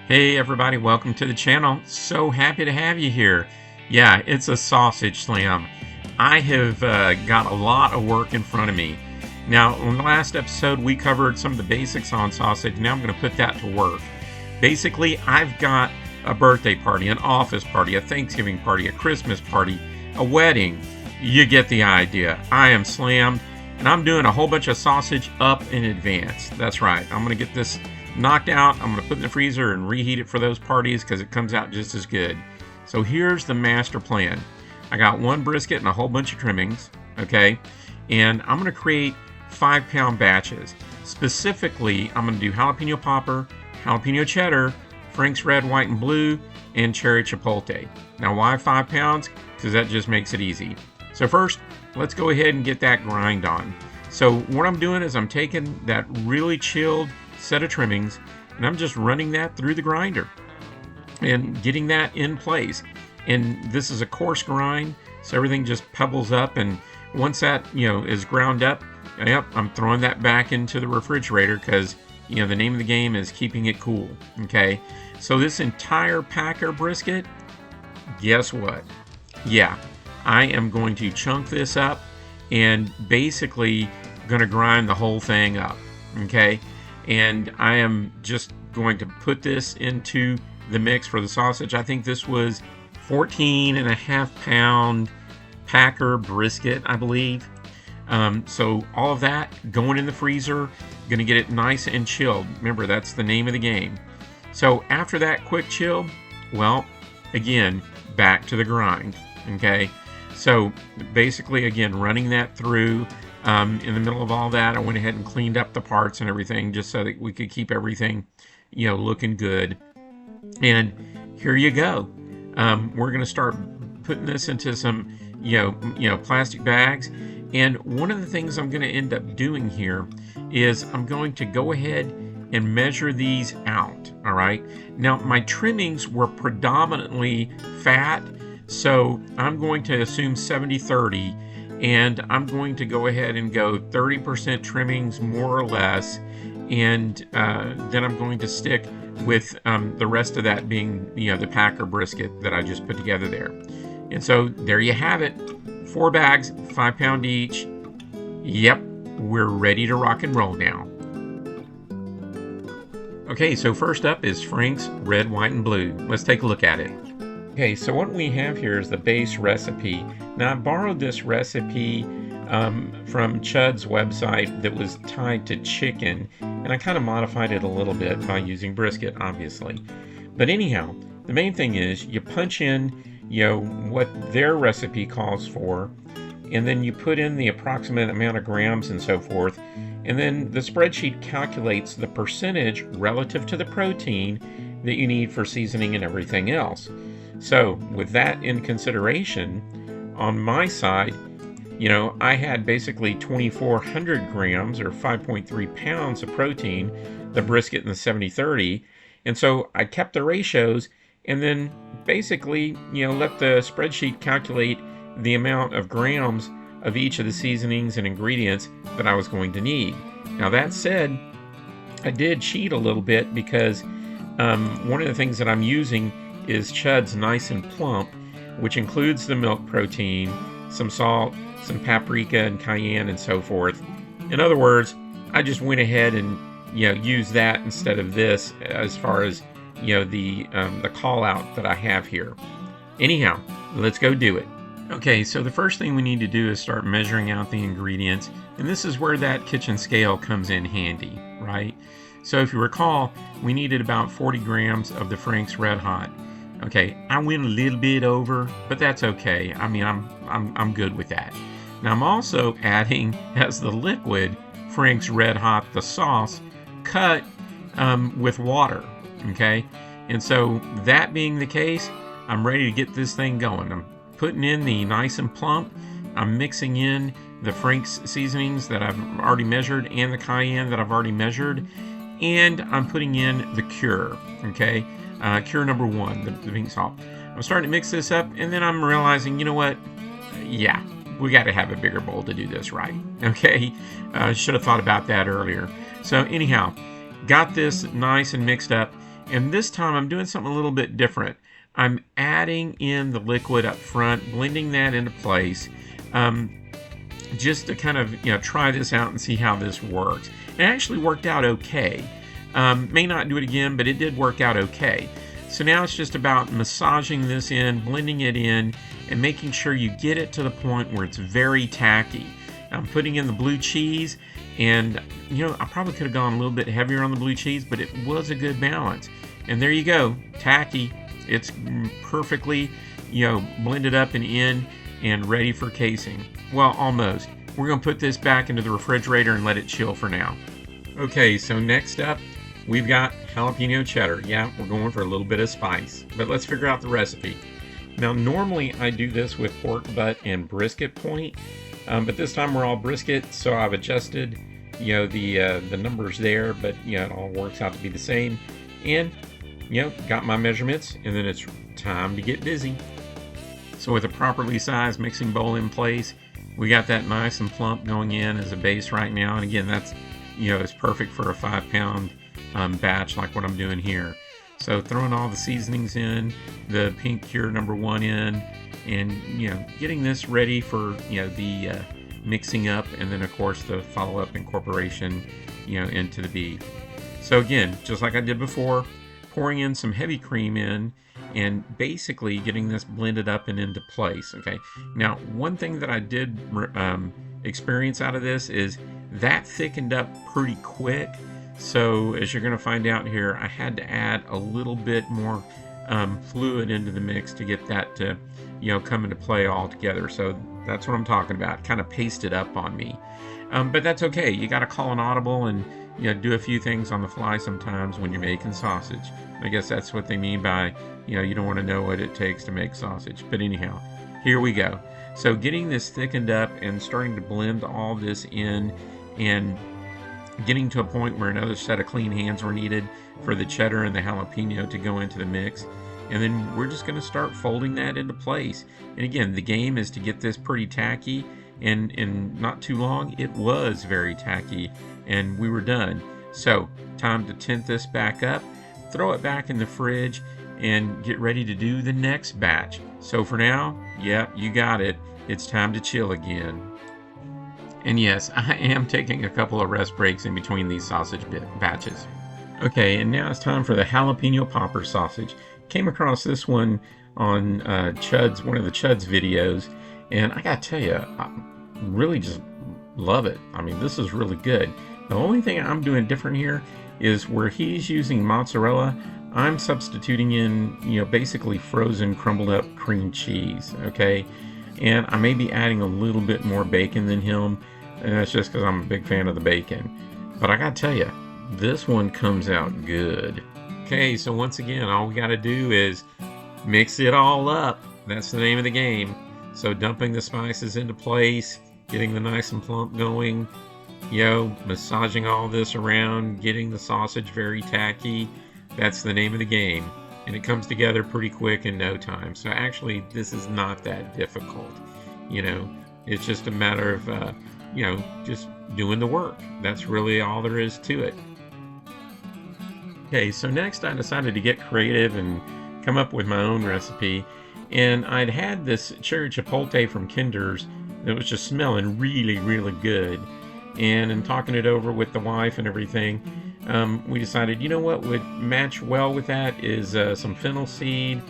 Hey everybody, welcome to the channel. So happy to have you here. Yeah, it's a sausage slam. I have got a lot of work in front of me. Now, in the last episode, we covered some of the basics on sausage. Now I'm going to put that to work. Basically, I've got a birthday party, an office party, a Thanksgiving party, a Christmas party, a wedding. You get the idea. I am slammed, and I'm doing a whole bunch of sausage up in advance. That's right. I'm going to get this knocked out. I'm going to put it in the freezer and reheat it for those parties because it comes out just as good. So here's the master plan. I got one brisket and a whole bunch of trimmings, okay? And I'm going to create 5-pound batches. Specifically, I'm going to do jalapeno popper, jalapeno cheddar, Frank's red, white, and blue, and cherry chipotle. Now, why 5 pounds? Because that just makes it easy. So first, let's go ahead and get that grind on. So what I'm doing is I'm taking that really chilled set of trimmings and I'm just running that through the grinder and getting that in place. And this is a coarse grind, so everything just pebbles up, and once that is ground up, yep, I'm throwing that back into the refrigerator because the name of the game is keeping it cool. Okay, so this entire packer brisket, guess what? Yeah, I am going to chunk this up and basically going to grind the whole thing up. Okay, and I am just going to put this into the mix for the sausage. I think this was 14.5 pound packer brisket, I believe. So all of that going in the freezer, gonna get it nice and chilled. Remember, that's the name of the game. So after that quick chill, well, again, back to the grind, okay? So basically, again, running that through. In the middle of all that, I went ahead and cleaned up the parts and everything just so that we could keep everything, looking good. And here you go. We're going to start putting this into some, plastic bags. And one of the things I'm going to end up doing here is I'm going to go ahead and measure these out. All right. Now, my trimmings were predominantly fat, so I'm going to assume 70-30. And I'm going to go ahead and go 30% trimmings, more or less, and then I'm going to stick with the rest of that being, the packer brisket that I just put together there. And so there you have it. 4 bags, 5 pound each. Yep, we're ready to rock and roll now. Okay, so first up is Frank's red, white, and blue. Let's take a look at it. Okay, so what we have here is the base recipe. Now, I borrowed this recipe from Chuds' website that was tied to chicken, and I kind of modified it a little bit by using brisket, obviously. But anyhow, the main thing is you punch in, what their recipe calls for, and then you put in the approximate amount of grams and so forth, and then the spreadsheet calculates the percentage relative to the protein that you need for seasoning and everything else. So with that in consideration, on my side, I had basically 2,400 grams or 5.3 pounds of protein, the brisket and the 70-30. And so I kept the ratios and then basically, let the spreadsheet calculate the amount of grams of each of the seasonings and ingredients that I was going to need. Now that said, I did cheat a little bit because one of the things that I'm using is Chuds Nice and Plump, which includes the milk protein, some salt, some paprika and cayenne and so forth. In other words, I just went ahead and used that instead of this as far as the call out that I have here. Anyhow, let's go do it. Okay, so the first thing we need to do is start measuring out the ingredients, and this is where that kitchen scale comes in handy, right? So if you recall, we needed about 40 grams of the Frank's Red Hot. Okay, I went a little bit over, but that's okay. I mean, I'm good with that. Now I'm also adding as the liquid Frank's Red Hot, the sauce, cut with water. Okay, and so that being the case, I'm ready to get this thing going. I'm putting in the Nice and Plump. I'm mixing in the Frank's seasonings that I've already measured and the cayenne that I've already measured, and I'm putting in the Cure. Okay. Cure number 1, the pink salt. I'm starting to mix this up, and then I'm realizing, you know what? Yeah, we got to have a bigger bowl to do this right. Okay, should have thought about that earlier. So anyhow, got this nice and mixed up, And this time I'm doing something a little bit different. I'm adding in the liquid up front, blending that into place, just to kind of try this out and see how this works. It actually worked out okay. May not do it again, but it did work out okay. So now it's just about massaging this in, blending it in, and making sure you get it to the point where it's very tacky. I'm putting in the blue cheese, and I probably could have gone a little bit heavier on the blue cheese, but it was a good balance. And there you go, tacky. It's perfectly, blended up and in and ready for casing. Well, almost. We're going to put this back into the refrigerator and let it chill for now. Okay, so next up, we've got jalapeno cheddar. Yeah, we're going for a little bit of spice, but let's figure out the recipe. Now, normally I do this with pork butt and brisket point, but this time we're all brisket, so I've adjusted, the numbers there, but it all works out to be the same. And got my measurements, and then it's time to get busy. So with a properly sized mixing bowl in place, we got that nice and plump going in as a base right now. And again, that's it's perfect for a 5-pound batch like what I'm doing here. So throwing all the seasonings in, the pink cure #1 in, and getting this ready for the mixing up, and then of course the follow-up incorporation into the beef. So again, just like I did before, pouring in some heavy cream in and basically getting this blended up and into place. Okay, now one thing that I did experience out of this is that thickened up pretty quick. So as you're going to find out here, I had to add a little bit more fluid into the mix to get that to come into play all together. So that's what I'm talking about. Kind of pasted up on me, but that's okay. You got to call an audible and do a few things on the fly sometimes when you're making sausage. I guess that's what they mean by you don't want to know what it takes to make sausage. But anyhow, here we go. So getting this thickened up and starting to blend all this in, and getting to a point where another set of clean hands were needed for the cheddar and the jalapeno to go into the mix. And then we're just going to start folding that into place. And again, the game is to get this pretty tacky, and in not too long, it was very tacky, and we were done. So time to tint this back up, throw it back in the fridge, and get ready to do the next batch. So for now, yep, you got it. It's time to chill again. And yes, I am taking a couple of rest breaks in between these sausage batches. Okay, and now it's time for the Jalapeno Popper sausage. Came across this one on Chuds, one of the Chuds videos, and I gotta tell you, I really just love it. I mean, this is really good. The only thing I'm doing different here is where he's using mozzarella, I'm substituting in, basically frozen crumbled up cream cheese, okay? And I may be adding a little bit more bacon than him, and that's just because I'm a big fan of the bacon. But I gotta tell you, this one comes out good. Okay, so once again, all we gotta do is mix it all up. That's the name of the game. So dumping the spices into place, getting the nice and plump going, massaging all this around, getting the sausage very tacky. That's the name of the game. And it comes together pretty quick in no time. So actually, this is not that difficult. It's just a matter of, just doing the work. That's really all there is to it. Okay, so next I decided to get creative and come up with my own recipe. And I'd had this cherry chipotle from Kinder's that was just smelling really, really good. And in talking it over with the wife and everything, we decided, what would match well with that is some fennel seed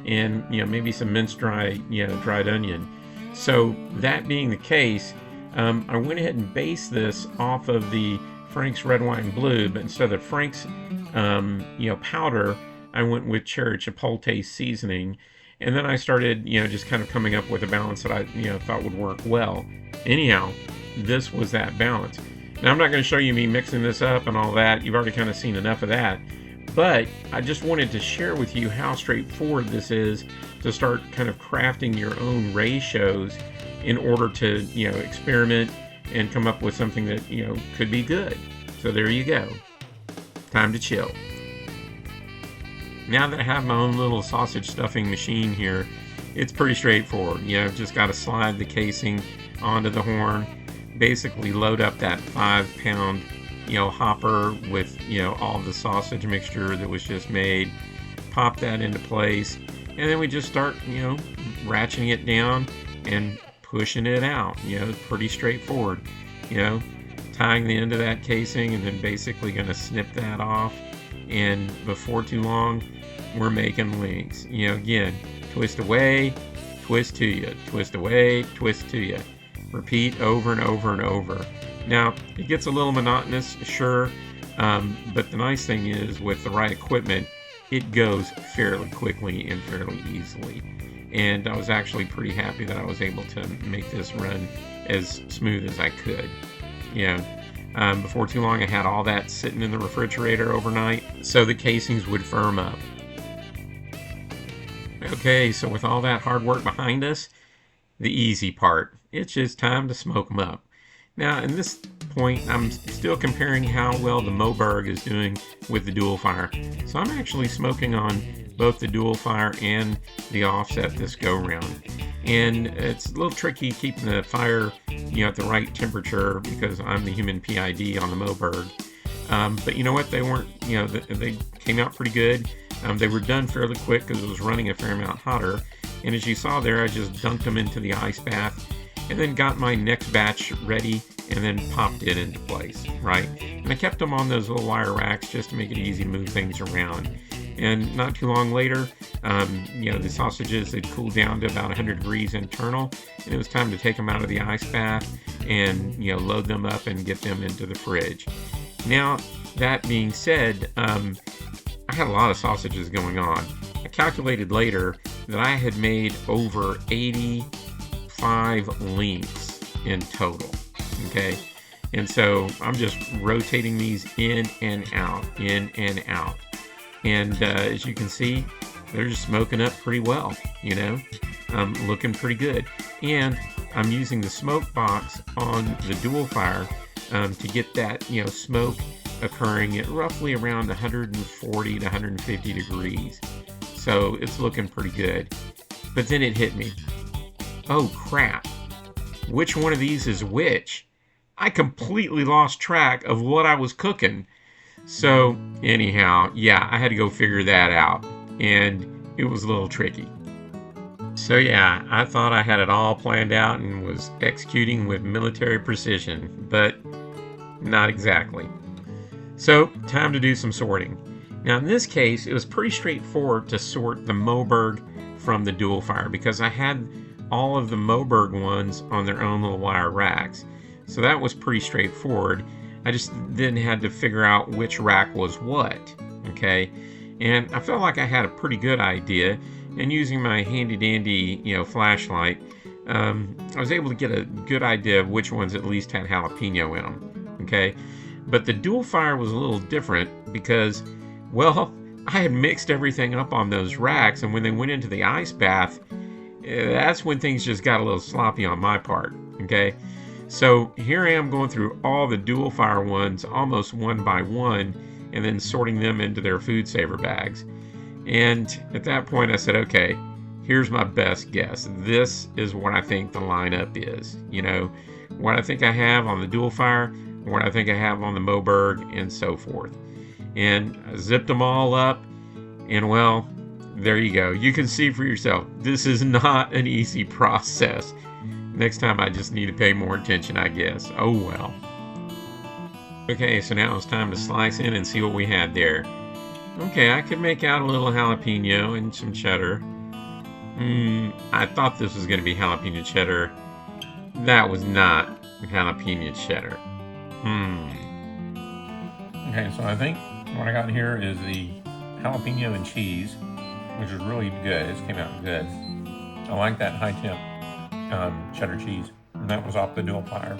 and, maybe some minced dried onion. So that being the case, I went ahead and based this off of the Frank's Red Wine Blue, but instead of Frank's, powder, I went with cherry chipotle seasoning. And then I started, just kind of coming up with a balance that I, thought would work well. Anyhow, this was that balance. Now, I'm not going to show you me mixing this up and all that. You've already kind of seen enough of that. But I just wanted to share with you how straightforward this is to start kind of crafting your own ratios in order to, experiment and come up with something that, could be good. So there you go. Time to chill. Now that I have my own little sausage stuffing machine here, it's pretty straightforward. I've just got to slide the casing onto the horn, basically load up that 5-pound hopper with, all the sausage mixture that was just made. Pop that into place, and then we just start, ratcheting it down and pushing it out. Pretty straightforward. Tying the end of that casing and then basically going to snip that off, and before too long we're making links. Again, twist away, twist to you, twist away, twist to you. Repeat over and over and over. Now, it gets a little monotonous, sure, but the nice thing is with the right equipment, it goes fairly quickly and fairly easily. And I was actually pretty happy that I was able to make this run as smooth as I could. Before too long I had all that sitting in the refrigerator overnight so the casings would firm up. Okay, so with all that hard work behind us, the easy part, it's just time to smoke them up. Now, in this point, I'm still comparing how well the Moberg is doing with the dual fire. So I'm actually smoking on both the dual fire and the offset this go round. And it's a little tricky keeping the fire, at the right temperature because I'm the human PID on the Moberg. But you know what? They weren't, they came out pretty good. They were done fairly quick because it was running a fair amount hotter. And as you saw there, I just dunked them into the ice bath and then got my next batch ready and then popped it into place, right? And I kept them on those little wire racks just to make it easy to move things around. And not too long later, the sausages had cooled down to about 100 degrees internal, and it was time to take them out of the ice bath and, load them up and get them into the fridge. Now, that being said, I had a lot of sausages going on. I calculated later that I had made over 85 links in total, okay? And so I'm just rotating these in and out, in and out. And as you can see, they're just smoking up pretty well, looking pretty good. And I'm using the smoke box on the dual fire to get that, smoke occurring at roughly around 140 to 150 degrees. So it's looking pretty good. But then it hit me. Oh crap. Which one of these is which? I completely lost track of what I was cooking. So anyhow, yeah, I had to go figure that out, and it was a little tricky. So yeah, I thought I had it all planned out and was executing with military precision, but not exactly. So time to do some sorting. Now in this case, it was pretty straightforward to sort the Moberg from the dual fire because I had all of the Moberg ones on their own little wire racks. So that was pretty straightforward. I just then had to figure out which rack was what, okay? And I felt like I had a pretty good idea, and using my handy-dandy, flashlight, I was able to get a good idea of which ones at least had jalapeno in them, okay? But the dual fire was a little different because, well, I had mixed everything up on those racks, and when they went into the ice bath, that's when things just got a little sloppy on my part, okay? So here I am going through all the dual fire ones almost one by one and then sorting them into their food saver bags. And at that point I said, okay, here's my best guess. This is what I think the lineup is. What I think I have on the dual fire, what I think I have on the Moberg, and so forth. And I zipped them all up, and well, there you go. You can see for yourself, this is not an easy process. Next time I just need to pay more attention, I guess. Oh well. Okay, so now it's time to slice in and see what we had there. Okay, I could make out a little jalapeno and some cheddar. I thought this was going to be jalapeno cheddar. That was not jalapeno cheddar. Okay, so I think what I got here is the jalapeno and cheese, which is really good. This came out good. I like that high temp cheddar cheese, and that was off the dual fire.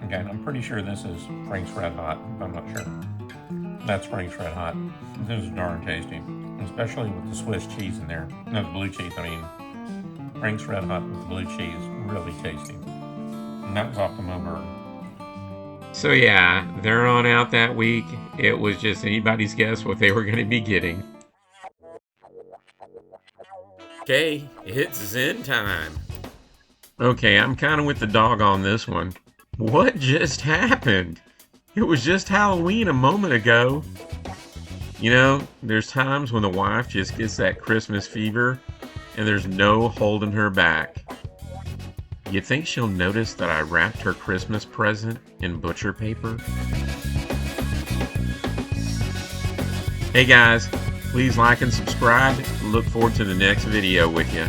Again, I'm pretty sure this is Frank's Red Hot, but I'm not sure. That's Frank's Red Hot. This is darn tasty, especially with the Swiss cheese in there. No, the blue cheese, Frank's Red Hot with the blue cheese, really tasty. And that was off the Moberg. So yeah, they're on out that week. It was just anybody's guess what they were going to be getting. Okay, it's Zen time. Okay, I'm kind of with the dog on this one. What just happened? It was just Halloween a moment ago. You know, there's times when the wife just gets that Christmas fever and there's no holding her back. You think she'll notice that I wrapped her Christmas present in butcher paper? Hey guys, please like and subscribe. Look forward to the next video with you.